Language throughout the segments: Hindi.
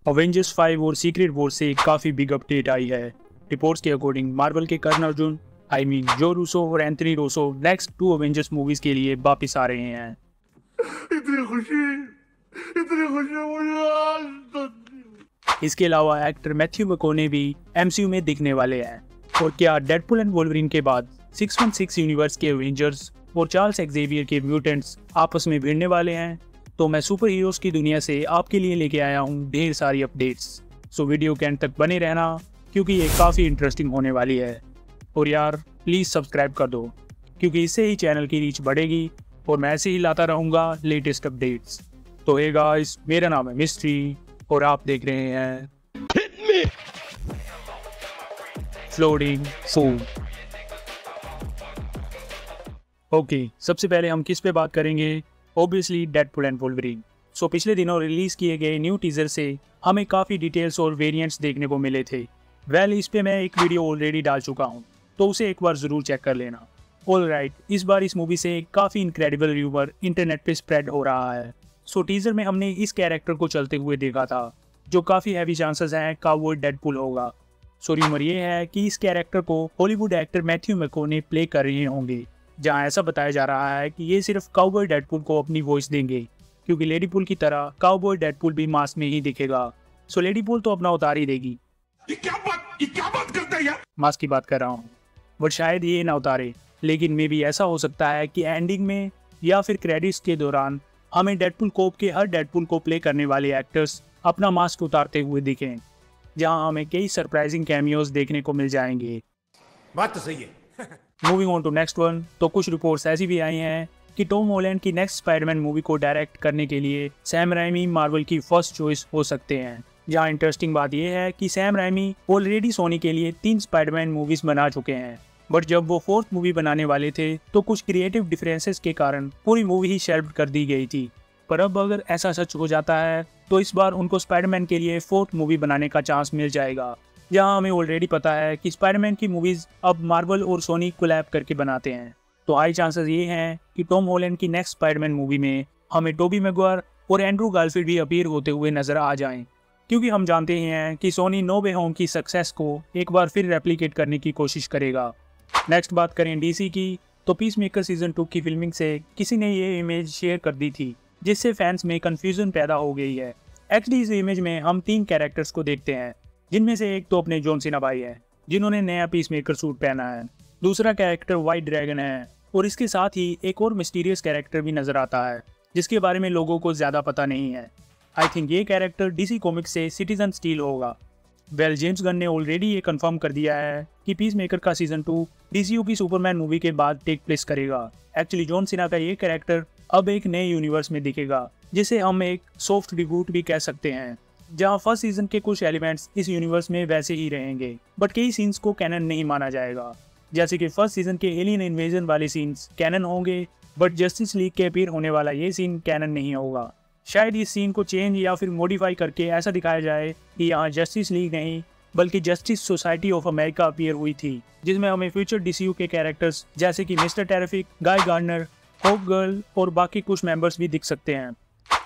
अवेंजर्स 5 और सीक्रेट वॉर से काफ़ी बिग अपडेट आई है। रिपोर्ट्स के अकॉर्डिंग मार्वल के कर्ण अर्जुन जो रूसो और Anthony Russo next 2 Avengers movies के लिए वापिस आ रहे हैं। इतनी खुशी मुझे आज तक। इसके अलावा एक्टर मैथ्यू मैककॉनही भी एमसीयू में दिखने वाले हैं। और क्या डेडपूल एंड वोल्वरिन के बाद 616 यूनिवर्स के अवेंजर्स और चार्ल्स एक्जेवियर के म्यूटेंट्स आपस में भिड़ने वाले हैं? तो मैं सुपर हीरोज की दुनिया से आपके लिए लेके आया हूँ ढेर सारी अपडेट्स। सो वीडियो के एंड तक बने रहना क्योंकि ये काफ़ी इंटरेस्टिंग होने वाली है। और यार प्लीज़ सब्सक्राइब कर दो क्योंकि इससे ही चैनल की रीच बढ़ेगी और मैं ऐसे ही लाता रहूँगा लेटेस्ट अपडेट्स। तो हे गाइस, मेरा नाम है मिस्ट्री और आप देख रहे हैं फ्लोटिंग फूड। ओके, सबसे पहले हम किस पे बात करेंगे? Obviously Deadpool and Wolverine. So पिछले दिनों रिलीज किए गए न्यू टीजर से हमें काफ़ी डिटेल्स और वेरिएंट्स देखने को मिले थे। इस पे मैं एक वीडियो ऑलरेडी डाल चुका हूँ, तो उसे एक बार ज़रूर चेक कर लेना। ऑलराइट, इस बार इस मूवी से काफ़ी इनक्रेडिबल र्यूमर इंटरनेट पे स्प्रेड हो रहा है। सो टीजर में हमने इस कैरेक्टर को चलते हुए देखा था जो काफ़ी हैवी चांसेस हैं का वो डेडपूल होगा। सो र्यूमर ये है कि इस कैरेक्टर को हॉलीवुड एक्टर मैथ्यू मैककॉनही प्ले कर रहे होंगे, जहां ऐसा बताया जा रहा है कि ये सिर्फ काउबॉय डेडपूल को अपनी वॉइस देंगे क्योंकि लेडीपूल की तरह काउबॉय डेडपूल भी मास्क में ही दिखेगा। सो लेडीपूल तो अपना उतार ही देगी। ये क्या बात करता है यार? मास्क की बात कर रहा हूँ, बट शायद ये ना उतारे। लेकिन मे भी ऐसा हो सकता है कि एंडिंग में या फिर क्रेडिट्स के दौरान हमें डेडपूल कोप के हर डेडपूल को प्ले करने वाले एक्टर्स अपना मास्क उतारते हुए दिखें, जहाँ हमें कई सरप्राइजिंग कैमियोज देखने को मिल जाएंगे। बात तो सही है। Moving on to next one, तो कुछ रिपोर्ट्स ऐसी भी आई हैं कि टॉम हॉलैंड की नेक्स्ट स्पाइडरमैन मूवी को डायरेक्ट करने के लिए सैम राइमी मार्वल की फर्स्ट चॉइस हो सकते हैं। जहां इंटरेस्टिंग बात यह है कि सैम राइमी ऑलरेडी सोनी के लिए 3 स्पाइडरमैन मूवीज बना चुके हैं, बट जब वो 4th मूवी बनाने वाले थे तो कुछ क्रिएटिव डिफरेंसेस के कारण पूरी मूवी ही शेल्व कर दी गई थी। पर अब अगर ऐसा सच हो जाता है तो इस बार उनको स्पाइडरमैन के लिए 4th मूवी बनाने का चांस मिल जाएगा, जहां हमें ऑलरेडी पता है कि स्पाइडरमैन की मूवीज अब मार्वल और सोनी कोलैब करके बनाते हैं। तो हाई चांसेस ये हैं कि टॉम हॉलैंड की नेक्स्ट स्पाइडरमैन मूवी में हमें टोबी मैगवायर और एंड्रू गारफील्ड भी अपीयर होते हुए नजर आ जाएं, क्योंकि हम जानते ही हैं कि सोनी नो वे होम की सक्सेस को एक बार फिर रेप्लिकेट करने की कोशिश करेगा। नेक्स्ट बात करें डीसी की, तो पीसमेकर सीजन 2 की फिल्मिंग से किसी ने ये इमेज शेयर कर दी थी जिससे फैंस में कंफ्यूजन पैदा हो गई है। एक्चुअली इस इमेज में हम 3 कैरेक्टर्स को देखते हैं, जिनमें से एक तो अपने जॉन सीना भाई है जिन्होंने नया पीसमेकर सूट पहना है, दूसरा कैरेक्टर व्हाइट ड्रैगन है और इसके साथ ही एक और मिस्टीरियस कैरेक्टर भी नजर आता है जिसके बारे में लोगों को ज्यादा पता नहीं है। आई थिंक ये कैरेक्टर डीसी कॉमिक्स से सिटीजन स्टील होगा। जेम्स गन ने ऑलरेडी ये कंफर्म कर दिया है कि पीसमेकर का सीजन 2 डीसीयू की सुपरमैन मूवी के बाद टेक प्लेस करेगा। एक्चुअली जॉन सीना का ये कैरेक्टर अब एक नए यूनिवर्स में दिखेगा, जिसे हम एक सॉफ्ट रिबूट भी कह सकते हैं, जहां फर्स्ट सीजन के कुछ एलिमेंट्स इस यूनिवर्स में वैसे ही रहेंगे बट कई सीन्स को कैनन नहीं माना जाएगा। जैसे कि फर्स्ट सीजन के एलियन इन्वेजन वाले सीन्स कैनन होंगे, बट जस्टिस लीग के अपीयर होने वाला ये सीन कैनन नहीं होगा। शायद इस सीन को चेंज या फिर मॉडिफाई करके ऐसा दिखाया जाए कि यहाँ जस्टिस लीग नहीं बल्कि justice society of America appear हुई थी, जिसमें हमें फ्यूचर डीसीयू के कैरेक्टर्स जैसे कि मिस्टर टेरिफिक, गाय गार्डनर, होप गर्ल और बाकी कुछ मेंबर्स भी दिख सकते हैं।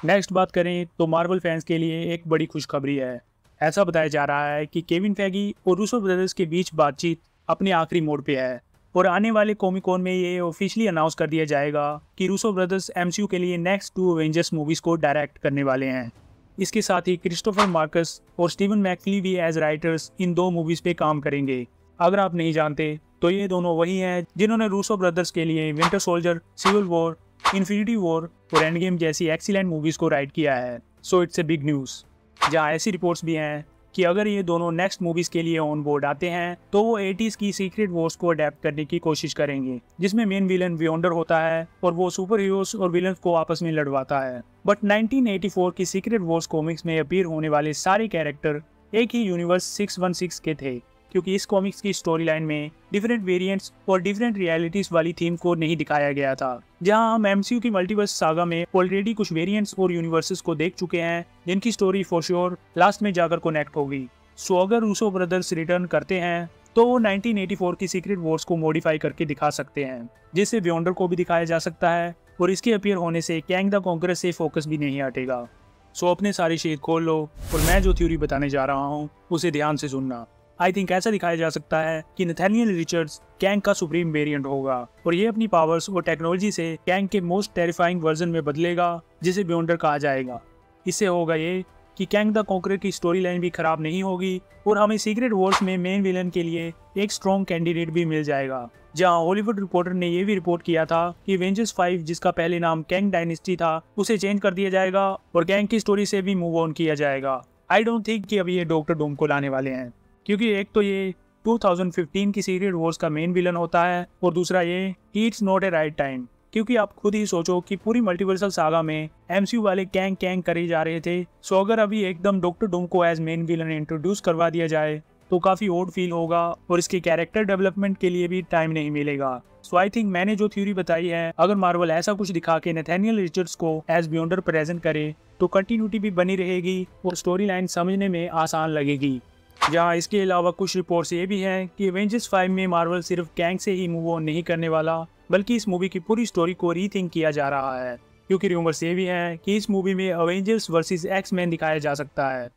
नेक्स्ट बात करें तो मार्वल फैंस के लिए एक बड़ी खुशखबरी है। ऐसा बताया जा रहा है कि केविन फैगी और रूसो ब्रदर्स के बीच बातचीत अपने आखिरी मोड़ पे है और आने वाले कॉमिक कॉन में ये ऑफिशियली अनाउंस कर दिया जाएगा कि रूसो ब्रदर्स एमसीयू के लिए नेक्स्ट 2 अवेंजर्स मूवीज को डायरेक्ट करने वाले हैं। इसके साथ ही क्रिस्टोफर मार्कस और स्टीवन मैकफली भी एज राइटर्स इन 2 मूवीज पे काम करेंगे। अगर आप नहीं जानते तो ये दोनों वही हैं जिन्होंने रूसो ब्रदर्स के लिए Winter Soldier, Civil War, Infinity War और एंड गेम जैसी एक्सीलेंट मूवीज को राइट किया है। So it's a big news. जहाँ ऐसी रिपोर्ट्स भी हैं कि अगर ये दोनों नेक्स्ट मूवीज के लिए ऑन बोर्ड आते हैं तो वो 80s की सीक्रेट वॉर्स को अडेप्ट करने की कोशिश करेंगे, जिसमें मेन विलन वियोंडर होता है और वो सुपर हीरोज और विलन को आपस में लड़वाता है। बट 1984 की सीक्रेट वॉर्स कॉमिक्स में अपीयर होने वाले सारे कैरेक्टर एक ही यूनिवर्स 616 के थे, क्योंकि इस कॉमिक्स की स्टोरी लाइन में डिफरेंट वेरिएंट्स और डिफरेंट रियलिटीज वाली थीम को नहीं दिखाया गया था। जहां हम एमसीयू की मल्टीवर्स सागा में ऑलरेडी कुछ वेरिएंट्स और यूनिवर्सेस को देख चुके हैं जिनकी स्टोरी फॉर श्योर लास्ट में जाकर कनेक्ट होगी। सो अगर रूसो ब्रदर्स रिटर्न करते हैं तो वो 1984 की सीक्रेट वॉर्स को मॉडिफाई करके दिखा सकते हैं, जिससे वियोंडर को भी दिखाया जा सकता है और इसके अपीयर होने से कैंग द कॉन्करर से फोकस भी नहीं हटेगा। सो अपने सारे शेद खोल लो और मैं जो थ्योरी बताने जा रहा हूँ उसे ध्यान से सुनना। आई थिंक ऐसा दिखाया जा सकता है कि नथानियल रिचर्ड्स कैंग का सुप्रीम वेरिएंट होगा और ये अपनी पावर्स और टेक्नोलॉजी से कैंग के मोस्ट टेरिफाइंग वर्जन में बदलेगा जिसे बियॉन्डर कहा जाएगा। इससे होगा ये कि कैंग द कॉन्करर की स्टोरी लाइन भी खराब नहीं होगी और हमें सीक्रेट वॉर्स में मेन विलन के लिए एक स्ट्रॉन्ग कैंडिडेट भी मिल जाएगा। जहां हॉलीवुड रिपोर्टर ने यह भी रिपोर्ट किया था कि एवेंजर्स 5 जिसका पहले नाम कैंग डायनेस्टी था उसे चेंज कर दिया जाएगा और कैंग की स्टोरी से भी मूव ऑन किया जाएगा। आई डोंट थिंक कि अभी ये डॉक्टर डूम को लाने वाले हैं, क्योंकि एक तो ये 2015 की सीक्रेट वॉर्स का मेन विलन होता है और दूसरा ये it's not a right time. क्योंकि आप खुद ही सोचो कि पूरी मल्टीवर्सल सागा में एमसीयू वाले कैंग कैंग करे जा रहे थे, सो अगर अभी एकदम डॉक्टर डूम को एज मेन विलन इंट्रोड्यूस करवा दिया जाए तो काफी ओड फील होगा और इसके कैरेक्टर डेवलपमेंट के लिए भी टाइम नहीं मिलेगा। सो आई थिंक मैंने जो थ्योरी बताई है, अगर मार्वल ऐसा कुछ दिखा के नथानियल रिचर्ड्स को एज बियॉन्डर प्रेजेंट करे तो कंटिन्यूटी भी बनी रहेगी और स्टोरी लाइन समझने में आसान लगेगी। जहाँ इसके अलावा कुछ रिपोर्ट्स ये भी हैं कि एवेंजर्स 5 में मार्वल सिर्फ कैंग से ही मूव ऑन नहीं करने वाला, बल्कि इस मूवी की पूरी स्टोरी को रीथिंक किया जा रहा है। क्योंकि रूमर्स ये भी हैं कि इस मूवी में अवेंजर्स वर्सेस एक्स-मैन दिखाया जा सकता है।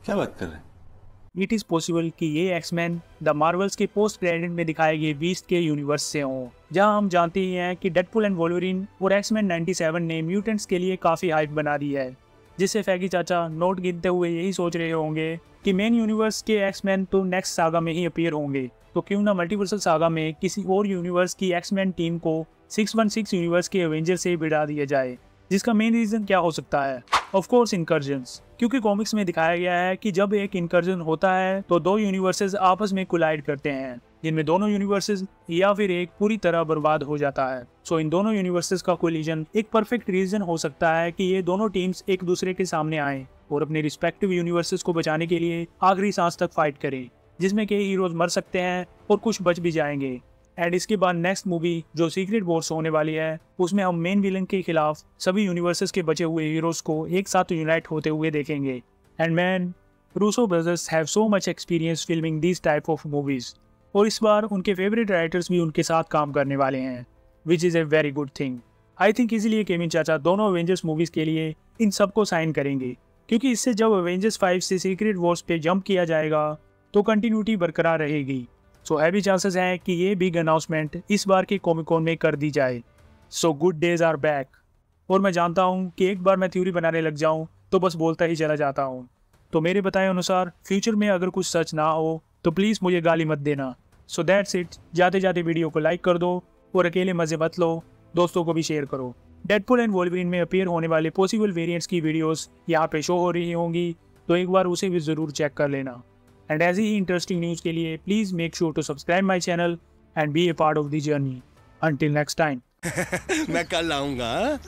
क्या बात कर रहे हैं? इट इज पॉसिबल कि ये एक्स-मैन द मार्वल्स के पोस्ट क्रेडिट में दिखाए गए बीस्ट के यूनिवर्स से हों, जहां हम जानते ही हैं कि डेडपूल एंड वोल्वरिन और एक्स-मैन 97 ने म्यूटेंट्स के लिए काफी हाइप बना दी है, जिससे फैगी चाचा नोट गिनते हुए यही सोच रहे होंगे कि मेन यूनिवर्स के एक्स-मैन तो नेक्स्ट सागा में ही अपीयर होंगे, तो क्यों ना मल्टीवर्सल सागा में किसी और यूनिवर्स की एक्स-मैन टीम को 616 यूनिवर्स के एवेंजर से भिड़ा दिया जाए। जिसका मेन रीजन क्या हो सकता है? ऑफ कोर्स इनकर्जन्स, क्योंकि कॉमिक्स में दिखाया गया है कि जब एक इनकर्जन होता है तो दो यूनिवर्सेस आपस में कोलाइड करते हैं, जिनमें दोनों यूनिवर्सेस या फिर एक पूरी तरह बर्बाद हो जाता है। सो इन दोनों यूनिवर्सेस का कोलिजन एक परफेक्ट रीजन हो सकता है कि ये दोनों टीम्स एक दूसरे के सामने आएं और अपने रिस्पेक्टिव यूनिवर्सेस को बचाने के लिए आखिरी सांस तक फाइट करें, जिसमें कई हीरोज मर सकते हैं और कुछ बच भी जाएंगे। एंड इसके बाद नेक्स्ट मूवी जो सीक्रेट वॉर्स होने वाली है, उसमें हम मेन विलन के खिलाफ सभी यूनिवर्सेस के बचे हुए हीरोज को एक साथ यूनाइट होते हुए देखेंगे। And man, Russo brothers have so much experience filming this type of movies, और इस बार उनके फेवरेट राइटर्स भी उनके साथ काम करने वाले हैं, which is a very good thing. I think इसीलिए केविन चाचा दोनों अवेंजर्स मूवीज के लिए इन सबको साइन करेंगे, क्योंकि इससे जब अवेंजर्स 5 से सीक्रेट वॉर्स पे जंप किया जाएगा तो कंटिन्यूटी बरकरार रहेगी। सो हैवी चांसेस हैं कि ये बिग अनाउंसमेंट इस बार के कॉमिक-कॉन में कर दी जाए। So good days are back. और मैं जानता हूँ कि एक बार मैं थ्योरी बनाने लग जाऊँ तो बस बोलता ही चला जाता हूँ, तो मेरे बताए अनुसार फ्यूचर में अगर कुछ सच ना हो तो प्लीज़ मुझे गाली मत देना। So that's it. जाते जाते वीडियो को लाइक कर दो और अकेले मज़े मत लो, दोस्तों को भी शेयर करो। डेडपूल एंड वोल्वरिन में अपीयर होने वाले पॉसिबल वेरिएंट्स की वीडियोस यहाँ पे शो हो रही होंगी, तो एक बार उसे भी ज़रूर चेक कर लेना। एंड ऐसी ही इंटरेस्टिंग न्यूज़ के लिए please make sure to subscribe my channel and be a part of the journey. Until next time. मैं कल आऊंगा।